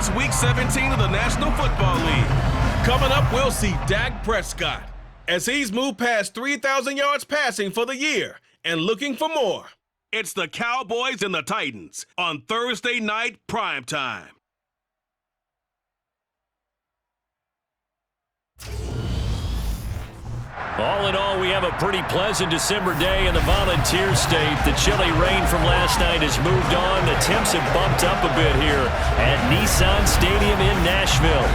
It's Week 17 of the National Football League. Coming up, we'll see Dak Prescott as he's moved past 3,000 yards passing for the year and looking for more. It's the Cowboys and the Titans on Thursday night primetime. All in all, we have a pretty pleasant December day in the Volunteer State. The chilly rain from last night has moved on. The temps have bumped up a bit here at Nissan Stadium in Nashville.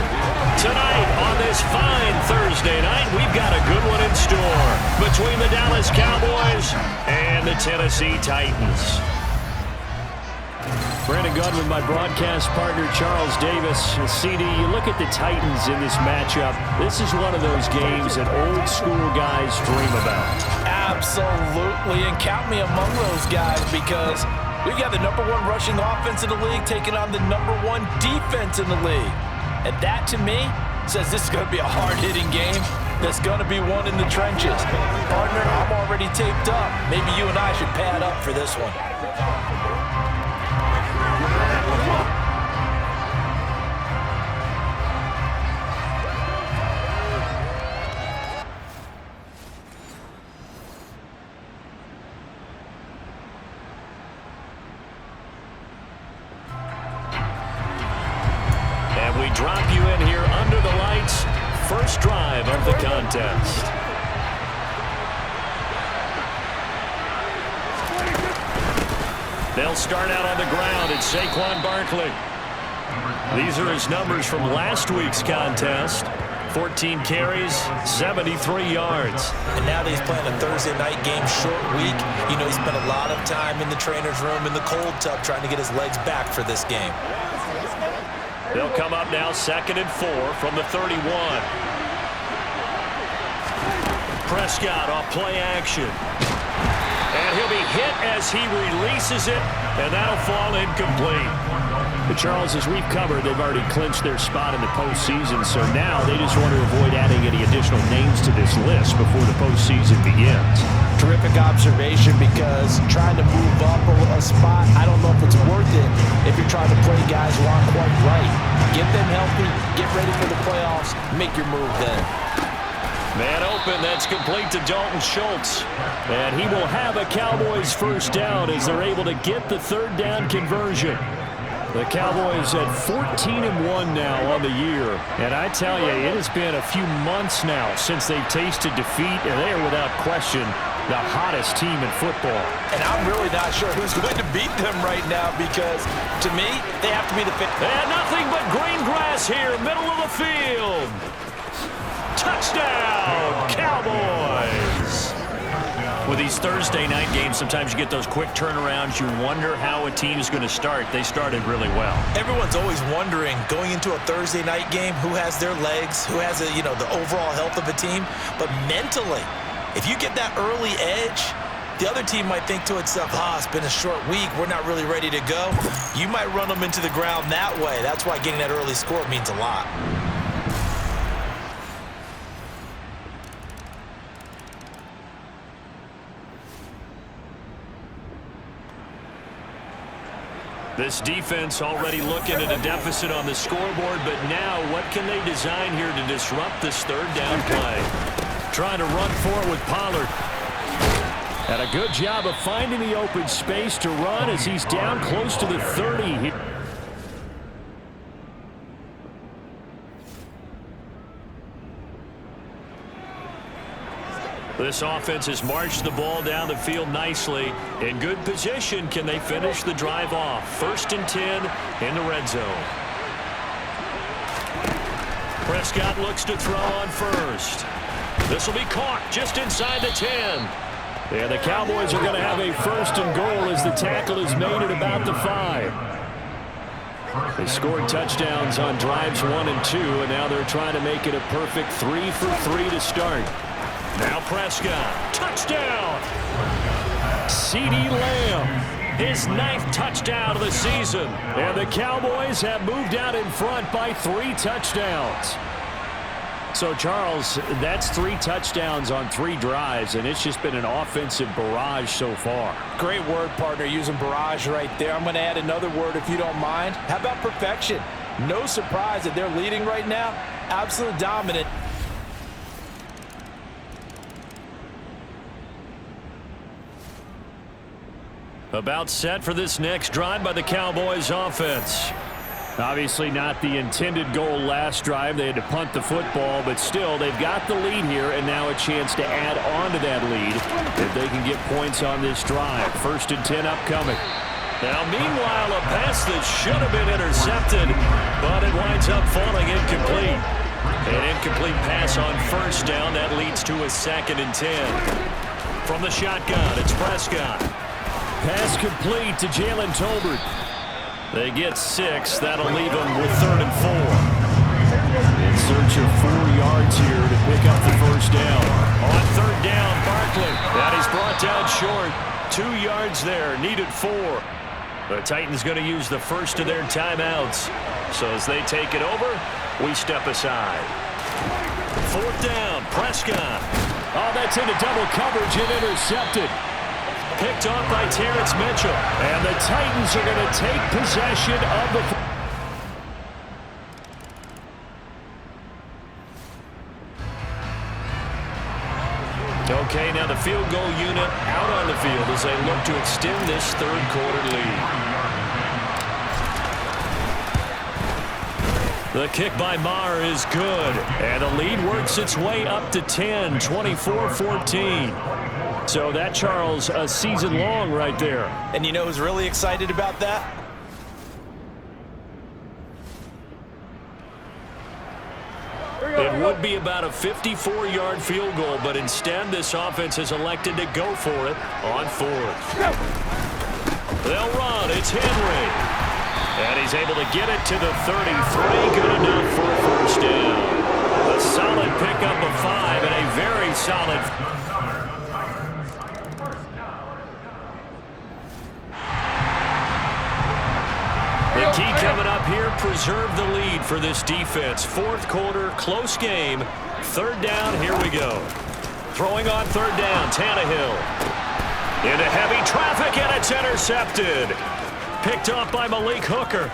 Tonight, on this fine Thursday night, we've got a good one in store between the Dallas Cowboys and the Tennessee Titans. Brandon Gunn with my broadcast partner, Charles Davis. CD, you look at the Titans in this matchup. This is one of those games that old school guys dream about. Absolutely, and count me among those guys because we've got the #1 rushing offense in the league taking on the #1 defense in the league. And that, to me, says this is going to be a hard-hitting game that's going to be won in the trenches. Partner, I'm already taped up. Maybe you and I should pad up for this one. We drop you in here under the lights. First drive of the contest. They'll start out on the ground. It's Saquon Barkley. These are his numbers from last week's contest. 14 carries, 73 yards. And now that he's playing a Thursday night game, short week, you know he spent a lot of time in the trainer's room in the cold tub trying to get his legs back for this game. They'll come up now 2nd and 4 from the 31. Prescott off play action. And he'll be hit as he releases it, and that'll fall incomplete. But Charles, as we've covered, they've already clinched their spot in the postseason, so now they just want to avoid adding any additional names to this list before the postseason begins. Terrific observation because trying to move up a spot, I don't know if it's worth it if you're trying to play guys who aren't quite right. Get them healthy, get ready for the playoffs, make your move then. Man open, that's complete to Dalton Schultz. And he will have a Cowboys first down as they're able to get the third down conversion. The Cowboys at 14-1 now on the year. And I tell you, it has been a few months now since they've tasted defeat, and they are without question the hottest team in football. And I'm really not sure who's going to beat them right now because, to me, they have to be the favorite. And nothing but green grass here, middle of the field. Touchdown, Cowboys! With these Thursday night games, sometimes you get those quick turnarounds. You wonder how a team is going to start. They started really well. Everyone's always wondering, going into a Thursday night game, who has their legs, who has the overall health of a team. But mentally, if you get that early edge, the other team might think to itself, it's been a short week. We're not really ready to go. You might run them into the ground that way. That's why getting that early score means a lot. This defense already looking at a deficit on the scoreboard, but now what can they design here to disrupt this third down play? Trying to run for it with Pollard. And a good job of finding the open space to run as he's down close to the 30. This offense has marched the ball down the field nicely. In good position, can they finish the drive off? 1st and 10 in the red zone. Prescott looks to throw on first. This will be caught just inside the 10. And the Cowboys are going to have a 1st and goal as the tackle is made at about the 5. They scored touchdowns on drives 1 and 2, and now they're trying to make it a perfect 3 for 3 to start. Now Prescott, touchdown! CeeDee Lamb, his 9th touchdown of the season. And the Cowboys have moved out in front by 3 touchdowns. So, Charles, that's 3 touchdowns on 3 drives, and it's just been an offensive barrage so far. Great word, partner, using barrage right there. I'm going to add another word if you don't mind. How about perfection? No surprise that they're leading right now. Absolute dominant. About set for this next drive by the Cowboys offense. Obviously not the intended goal last drive. They had to punt the football, but still they've got the lead here and now a chance to add on to that lead if they can get points on this drive. 1st and 10 upcoming. Now meanwhile, a pass that should have been intercepted, but it winds up falling incomplete. An incomplete pass on 1st down. That leads to a 2nd and 10. From the shotgun, it's Prescott. Pass complete to Jalen Tolbert. They get 6. That'll leave them with 3rd and 4. In search of 4 yards here to pick up the 1st down. On 3rd down, Barkley. That is brought down short. 2 yards there, needed 4. The Titans going to use the first of their timeouts. So as they take it over, we step aside. 4th down, Prescott. Oh, that's into double coverage and intercepted. Picked off by Terrence Mitchell. And the Titans are going to take possession of the... Okay, now the field goal unit out on the field as they look to extend this 3rd quarter lead. The kick by Maher is good. And the lead works its way up to 10, 24-14. So that, Charles, a season long right there. And you know who's really excited about that? It would be about a 54-yard field goal, but instead this offense has elected to go for it on 4th. They'll run. It's Henry. And he's able to get it to the 33. Good enough for a 1st down. A solid pickup of 5 and a very solid... The key coming up here, preserve the lead for this defense. 4th quarter, close game. 3rd down, here we go. Throwing on 3rd down, Tannehill. Into heavy traffic, and it's intercepted. Picked off by Malik Hooker.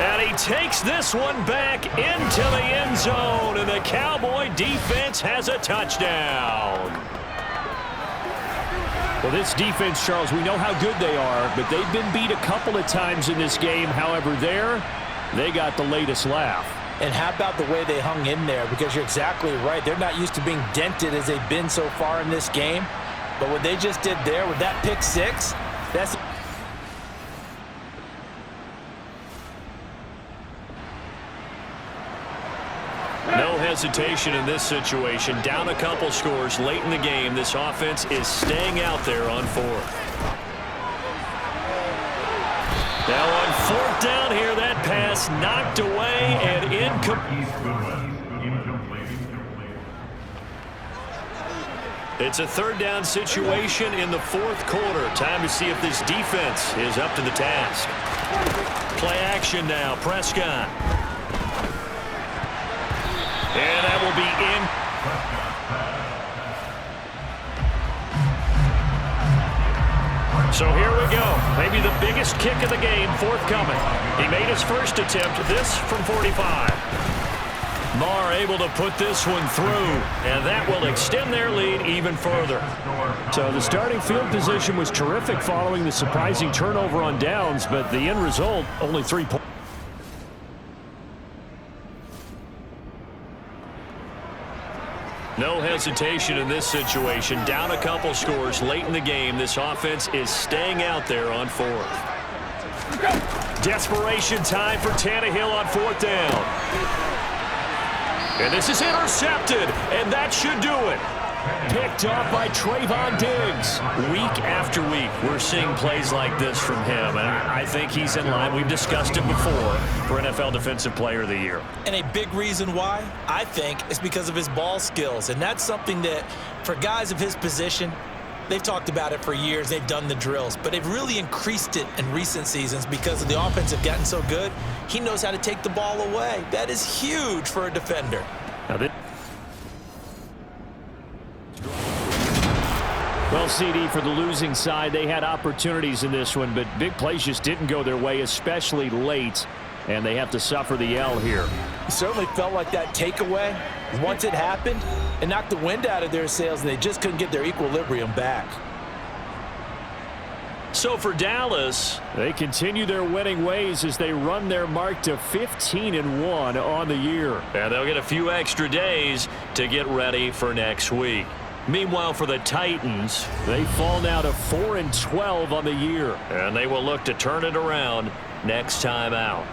And he takes this one back into the end zone, and the Cowboy defense has a touchdown. Well, this defense, Charles, we know how good they are, but they've been beat a couple of times in this game. However, they got the latest laugh. And how about the way they hung in there? Because you're exactly right. They're not used to being dented as they've been so far in this game. But what they just did there with that pick 6, that's... No hesitation in this situation. Down a couple scores late in the game. This offense is staying out there on 4th. Now on 4th down here, that pass knocked away and incomplete. It's a 3rd down situation in the 4th quarter. Time to see if this defense is up to the task. Play action now, Prescott. And that will be in. So here we go. Maybe the biggest kick of the game forthcoming. He made his first attempt, this from 45. Maher able to put this one through, and that will extend their lead even further. So the starting field position was terrific following the surprising turnover on downs, but the end result, only 3 points. No hesitation in this situation. Down a couple scores late in the game. This offense is staying out there on 4th. Desperation time for Tannehill on 4th down. And this is intercepted, and that should do it. Picked off by Trayvon Diggs. Week after week, we're seeing plays like this from him, and I think he's in line. We've discussed it before for NFL Defensive Player of the Year. And a big reason why, I think, is because of his ball skills. And that's something that, for guys of his position, they've talked about it for years. They've done the drills. But they've really increased it in recent seasons because the offense have gotten so good. He knows how to take the ball away. That is huge for a defender. Now Well, CD, for the losing side, they had opportunities in this one, but big plays just didn't go their way, especially late, and they have to suffer the L here. It certainly felt like that takeaway, once it happened, it knocked the wind out of their sails, and they just couldn't get their equilibrium back. So for Dallas, they continue their winning ways as they run their mark to 15-1 on the year. And they'll get a few extra days to get ready for next week. Meanwhile, for the Titans, they fall now to 4-12 on the year. and they will look to turn it around next time out.